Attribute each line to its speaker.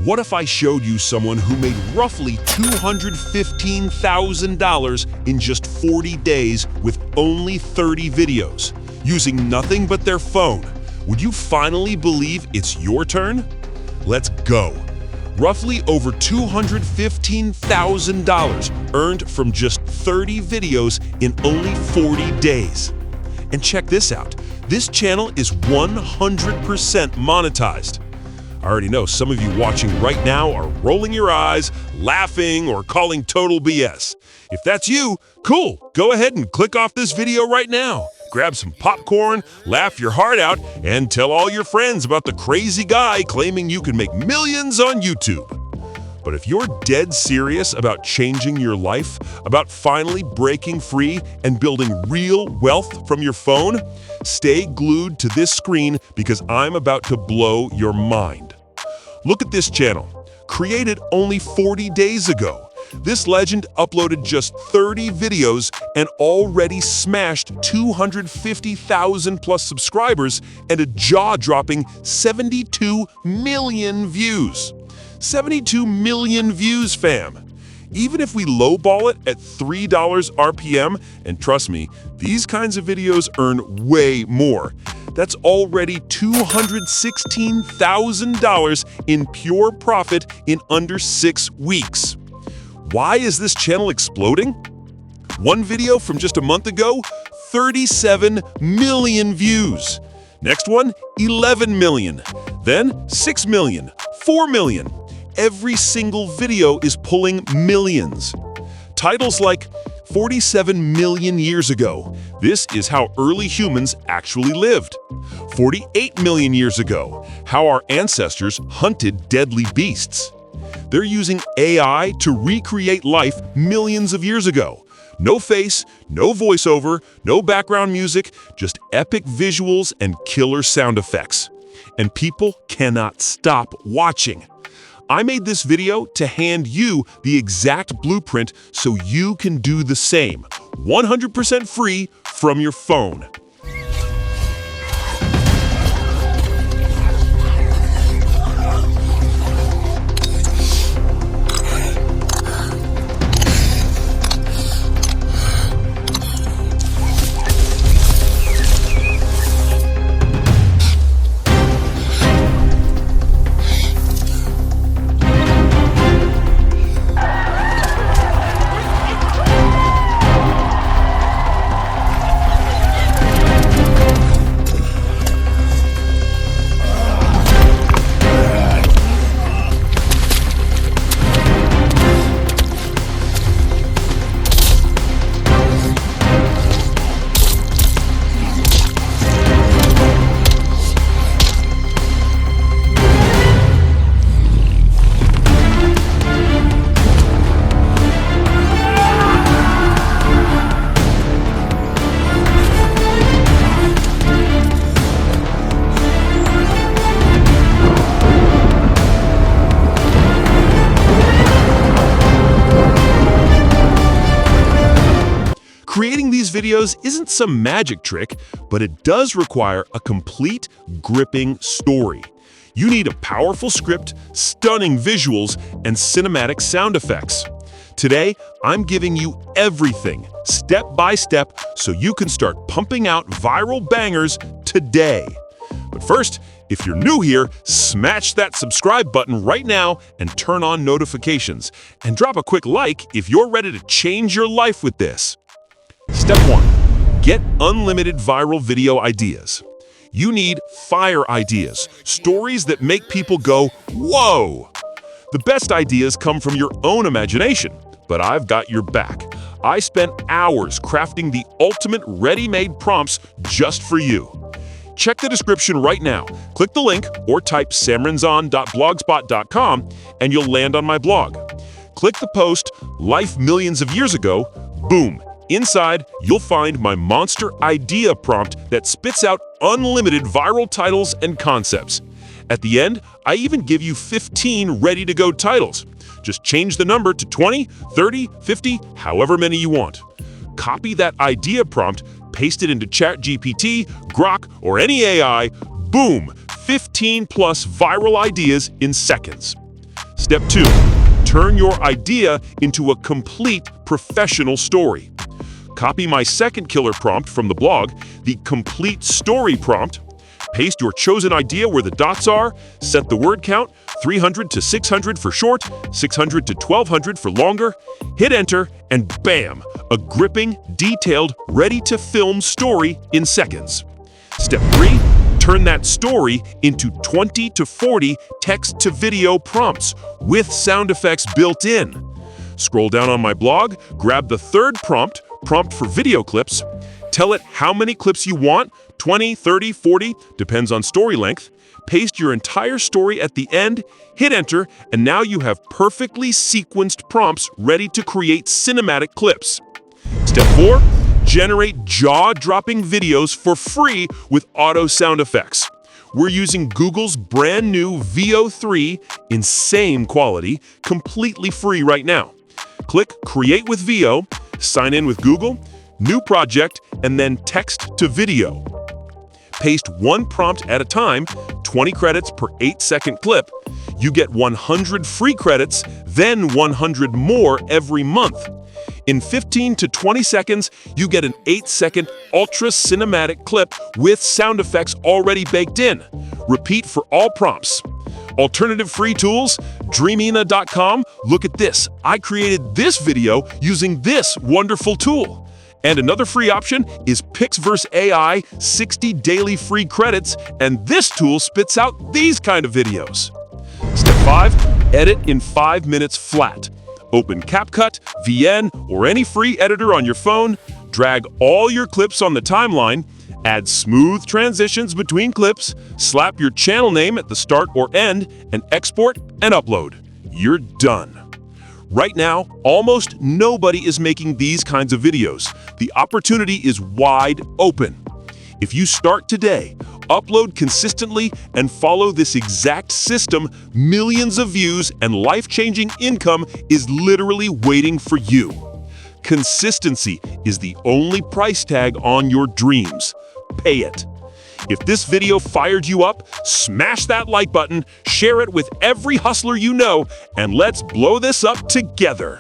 Speaker 1: What if I showed you someone who made roughly $215,000 in just 40 days with only 30 videos, using nothing but their phone? Would you finally believe it's your turn? Let's go. Roughly over $215,000 earned from just 30 videos in only 40 days. And check this out. This channel is 100% monetized. I already know some of you watching right now are rolling your eyes, laughing, or calling total BS. If that's you, cool. Go ahead and click off this video right now. Grab some popcorn, laugh your heart out, and tell all your friends about the crazy guy claiming you can make millions on YouTube. But if you're dead serious about changing your life, about finally breaking free and building real wealth from your phone, stay glued to this screen because I'm about to blow your mind. Look at this channel. Created only 40 days ago. This legend uploaded just 30 videos and already smashed 250,000 plus subscribers and a jaw-dropping 72 million views. 72 million views, fam. Even if we lowball it at $3 RPM, and trust me, these kinds of videos earn way more, that's already $216,000 in pure profit in under 6 weeks. Why is this channel exploding? One video from just a month ago, 37 million views. Next one, 11 million. Then 6 million, 4 million. Every single video is pulling millions. Titles like 47 million years ago. This is how early humans actually lived. 48 million years ago. How our ancestors hunted deadly beasts. They're using AI to recreate life millions of years ago. No face, no voiceover, no background music, just epic visuals and killer sound effects. And people cannot stop watching. I made this video to hand you the exact blueprint so you can do the same, 100% free from your phone. Creating these videos isn't some magic trick, but it does require a complete, gripping story. You need a powerful script, stunning visuals, and cinematic sound effects. Today, I'm giving you everything, step by step, so you can start pumping out viral bangers today. But first, if you're new here, smash that subscribe button right now and turn on notifications. And drop a quick like if you're ready to change your life with this. Step 1. Get unlimited viral video ideas. You need fire ideas, stories that make people go, whoa! The best ideas come from your own imagination, but I've got your back. I spent hours crafting the ultimate ready-made prompts just for you. Check the description right now, click the link, or type samranzan.blogspot.com and you'll land on my blog. Click the post, Life Millions of Years Ago, boom! Inside, you'll find my monster idea prompt that spits out unlimited viral titles and concepts. At the end, I even give you 15 ready-to-go titles. Just change the number to 20, 30, 50, however many you want. Copy that idea prompt, paste it into ChatGPT, Grok, or any AI, boom, 15 plus viral ideas in seconds. Step 2. Turn your idea into a complete professional story. Copy my second killer prompt from the blog, the complete story prompt. Paste your chosen idea where the dots are, set the word count, 300 to 600 for short, 600 to 1200 for longer, hit enter, and bam, a gripping, detailed, ready-to-film story in seconds. Step 3, turn that story into 20 to 40 text-to-video prompts with sound effects built in. Scroll down on my blog, grab the third prompt for video clips, tell it how many clips you want, 20, 30, 40, depends on story length. Paste your entire story at the end, hit enter, and now you have perfectly sequenced prompts ready to create cinematic clips. Step 4, generate jaw-dropping videos for free with auto sound effects. We're using Google's brand new VO3, insane quality, completely free right now. Click Create with VO, sign in with Google, new project, and then text to video. Paste one prompt at a time, 20 credits per 8-second clip. You get 100 free credits, then 100 more every month. In 15 to 20 seconds, you get an 8-second ultra cinematic clip with sound effects already baked in. Repeat for all prompts. Alternative free tools, Dreamina.com. Look at this. I created this video using this wonderful tool. And another free option is Pixverse AI, 60 daily free credits, and this tool spits out these kind of videos. Step 5, edit in 5 minutes flat. Open CapCut, VN, or any free editor on your phone, drag all your clips on the timeline, add smooth transitions between clips, slap your channel name at the start or end, and export and upload. You're done. Right now, almost nobody is making these kinds of videos. The opportunity is wide open. If you start today, upload consistently, and follow this exact system, millions of views and life-changing income is literally waiting for you. Consistency is the only price tag on your dreams. Pay it. If this video fired you up, smash that like button, share it with every hustler you know, and let's blow this up together.